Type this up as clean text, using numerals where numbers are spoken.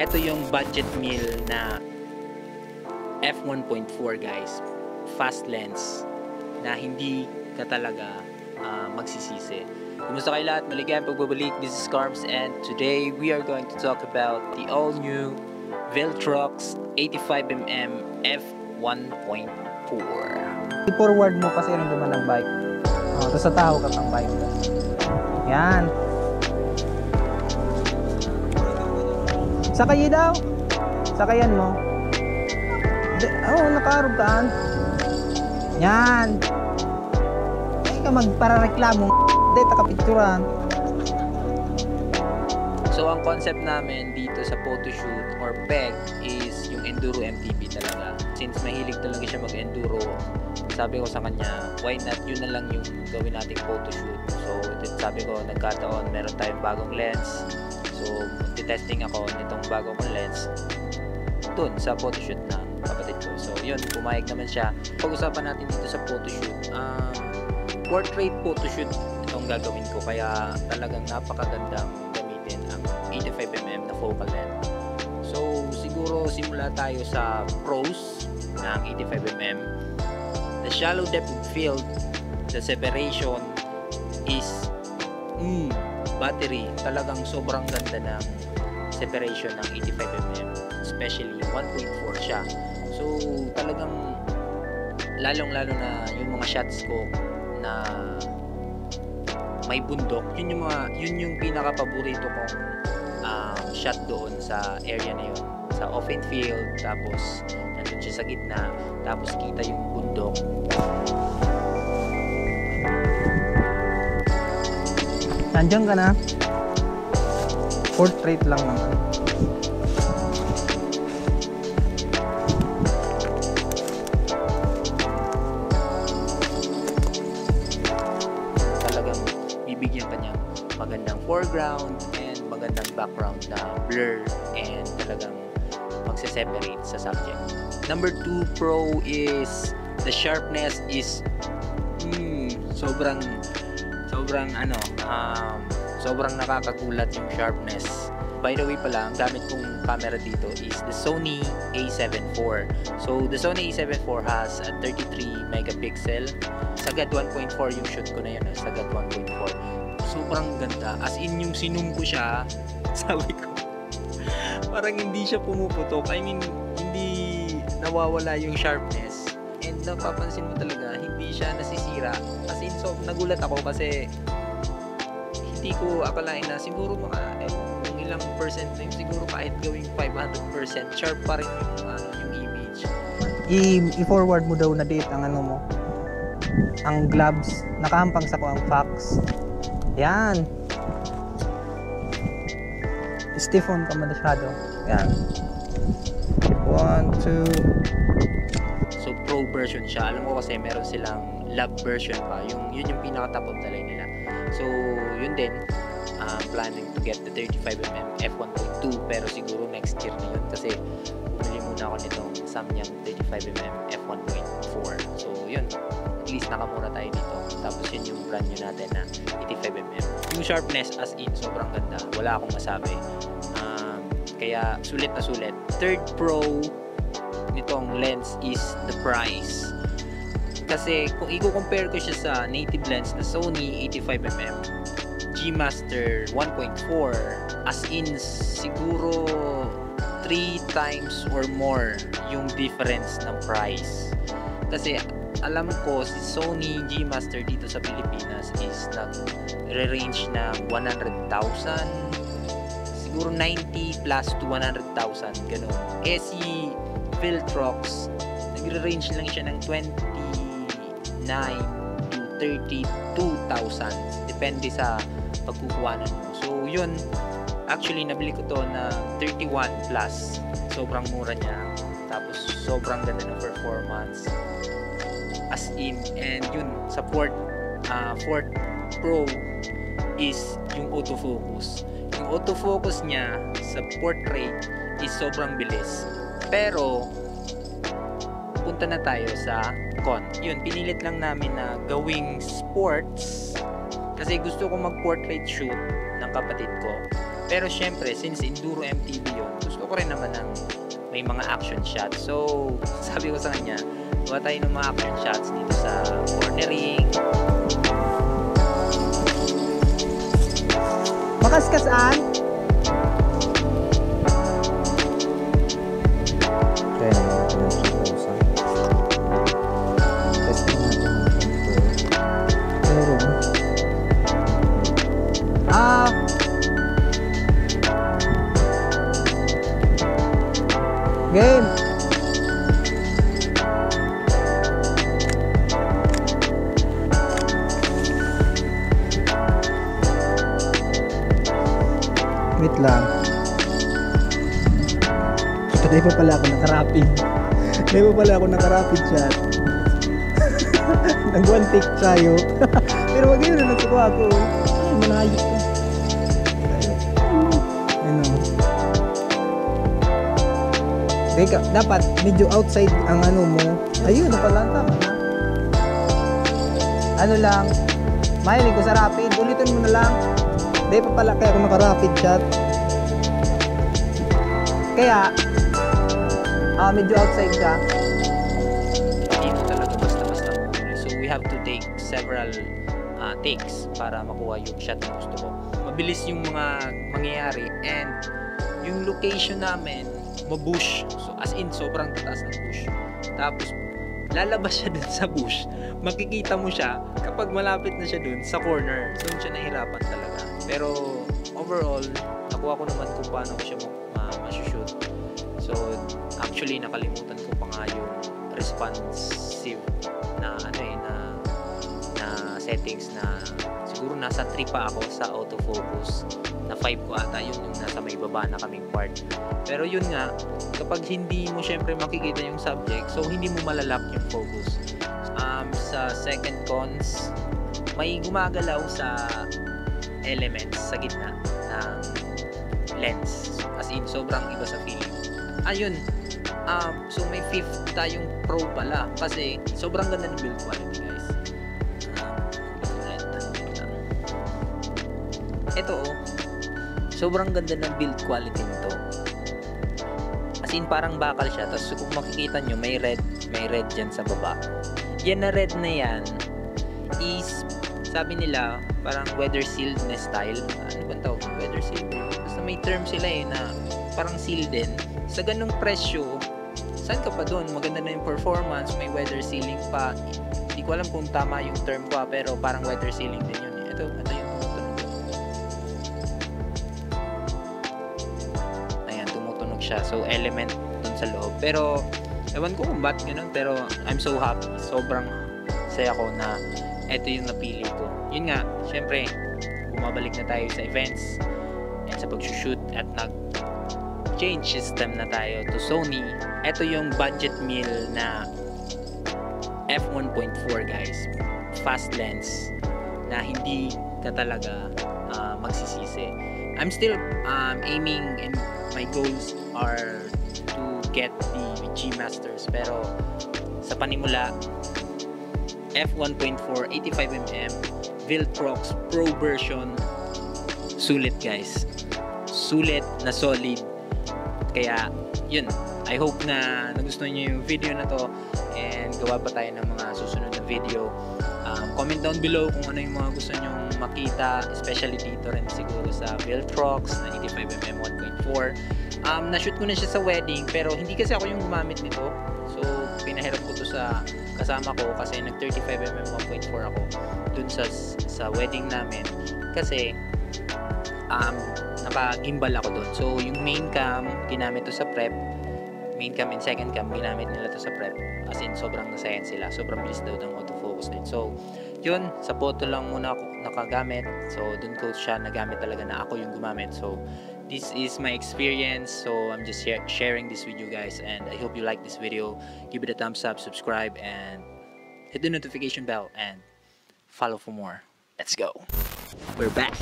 Ito yung budget meal na f1.4 guys, fast lens na hindi ka talaga magsisisi. Kumusta kayo lahat? Maligayang pagbabalik. This is Carms and today we are going to talk about the all-new Viltrox 85mm f1.4. I-forward mo kasi yung naman ng bike. Tapos sa tao ka pang bike. Yan. Sakay daw. Sakayan mo. Nakarugaan. Yan. Ay ka magparareklamo. Hindi, takapicturan. So, ang concept namin dito sa photoshoot or PEG is yung Enduro MTB talaga. Since mahilig talaga siya mag-enduro, sabi ko sa kanya, why not yun na lang yung gawin nating photoshoot. So, sabi ko, nagkataon, meron tayong bagong lens. So, titesting ako nitong bagong lens dun sa photoshoot ng kapatid ko. So, yun, pumayag naman siya. Pag-usapan natin dito sa photoshoot, portrait photoshoot itong gagawin ko. Kaya talagang napakagandang gamitin ang 85mm na focal length. So, siguro simula tayo sa pros ng 85mm. The shallow depth of field, the separation is battery. Talagang sobrang ganda ng separation ng 85mm. Especially 1.4 siya. So, talagang lalong-lalo na yung mga shots ko na may bundok. Yun yung pinaka-paborito kong shot doon sa area na yun. Sa open field, tapos nandun siya sa gitna, tapos kita yung bundok. Nandiyan ka na. Portrait lang naman. Talagang bibigyan kanyang magandang foreground and magandang background na blur and talagang magse-separate sa subject. Number 2 pro is the sharpness is sobrang nakakagulat yung sharpness. By the way pala, ang gamit kong camera dito is the Sony A7 IV. So, the Sony A7 IV has a 33 megapixel. Sagad 1.4 yung shoot ko na yun. Sagad 1.4. Sobrang ganda. As in, yung sinum ko siya, sabi ko, parang hindi siya pumuputok. I mean, hindi nawawala yung sharpness. And napapansin mo talaga, hindi siya nasisira. As in, so, nagulat ako kasi hindi ko akalain na siguro mga kung ilang percent na yun, siguro kahit gawing 500% sharp pa rin yung image. I-forward mo daw na date ang mo. Ang gloves, nakahampang sa ko ang fax. Yan. Stiffon ka masyado. Yan. 1, 2. So pro version siya. Alam ko kasi meron silang lab version pa. Yun yung pinaka top of the line nila. So yun din. Planning to get the 35mm f1.2 pero siguro next year na yun kasi bumili muna ako nitong Samyang 35mm f1.4. So yun. At least nakamura tayo dito. Tapos yun yung brand new natin na 85mm. Yung sharpness as in sobrang ganda. Wala akong masabi. Kaya sulit na sulit. Third pro nitong lens is the price. Kasi kung i-compare ko siya sa native lens na Sony 85mm G Master 1.4, as in siguro 3 times or more yung difference ng price. Kasi alam ko si Sony G Master dito sa Pilipinas is nag-range ng 100,000, siguro 90 plus to 100,000 ganun. Eh si Viltrox nagre-range lang siya ng 29 to 32,000 depende sa pagkukuhanan mo. So yun, actually nabili ko to na 31 plus. Sobrang mura niya. Tapos sobrang ganda ng performance. As in, and yun, sa fourth pro is yung autofocus. Yung autofocus niya sa portrait is sobrang bilis. Pero punta na tayo sa con. Yun, pinilit lang namin na gawing sports kasi gusto ko mag-portrait shoot ng kapatid ko. Pero syempre, since Enduro MTB yun, gusto ko ko rin naman ng may mga action shots. So, sabi ko sa kanya, gawa tayo ng mga action shots dito sa cornering. Makaskasaan? Kaya naman ito ng 3,000. Testing natin ng 24. Pero, game! Wait lang. Di pa pala ako nakarapid. Di pa pala ako nakarapid shot. Nag one take tayo. Pero wag yun na nagsuko ako. Ay, manayos ko. Ano? Teka, dapat medyo outside ang ano mo. Ayun, napalanta ka na. Ano lang, mahilig ko sa rapid. Ulitin mo na lang. Di pa pala kaya ako naka-rapid shot. Kaya, medyo outside ka. Hindi mo talaga basta-basta mahuli. So, we have to take several takes para makuha yung shot na gusto ko. Mabilis yung mga mangyayari and yung location namin, mabush. So, as in, sobrang tataas ng bush. Tapos, lalabas siya dun sa bush. Makikita mo siya kapag malapit na siya dun sa corner. Doon siya nahirapan talaga. Pero, overall, nakuha ko naman kung paano ko siya ma-shoot. So, actually, nakalimutan ko pa nga yung responsive na na settings na siguro nasa 3 pa ako sa autofocus. Na 5 ko ata, yun yung nasa may baba na kaming part. Pero yun nga, kapag hindi mo syempre makikita yung subject, so hindi mo malalock yung focus. Sa second cons, may gumagalaw sa elements sa gitna ng lens. As in, sobrang iba sa feeling. Ayun. So may 5th tayong pro pala kasi sobrang ganda ng build quality, guys. Ito sobrang ganda ng build quality nito. As in, parang bakal siya. Tapos kung makikita nyo, may red dyan sa baba. Yan na red na yan is, sabi nila, parang weather sealed na style. Ano ba tawag? Weather sealed. Basta may term sila na parang sealed din. Sa ganung presyo, saan ka pa doon? Maganda na yung performance, may weather sealing pa. Hindi ko alam kung tama yung term ko, pero parang weather sealing din yun. Ito yung tumutunog. Ayan, tumutunog siya. So, element dun sa loob. Pero, ewan ko kung ba't ganun, pero I'm so happy. Sobrang saya ko na ito yung napili ko. Yun nga, syempre, bumabalik na tayo sa events and sa pag-shoot at change system na tayo to Sony. Ito yung budget meal na f1.4, guys. Fast lens na hindi ka talaga magsisisi. I'm still aiming and my goals are to get the G Masters, pero sa panimula f1.4 85mm Viltrox Pro version, sulit, guys. Sulit na solid. Kaya, yun. I hope na nagustuhan nyo yung video na to and gawa pa tayo ng mga susunod na video. Comment down below kung ano yung mga gusto nyong makita, especially dito rin siguro sa Viltrox na 85mm 1.4. Na-shoot ko na siya sa wedding, pero hindi kasi ako yung gumamit nito. So, pinahiram ko to sa kasama ko kasi nag 35mm 1.4 ako dun sa wedding namin. Kasi, naka-gimbal ako doon. So, yung main cam, ginamit to sa prep. Main cam and second cam, ginamit nila to sa prep. As in, sobrang nasayan sila. Sobrang bilis daw ng autofocus din. So, yun, sa photo lang muna ako nakagamit. So, dun ko siya nagamit talaga na ako yung gumamit. So, this is my experience. So, I'm just sharing this with you guys. And I hope you like this video. Give it a thumbs up, subscribe, and hit the notification bell. And follow for more. Let's go. We're back.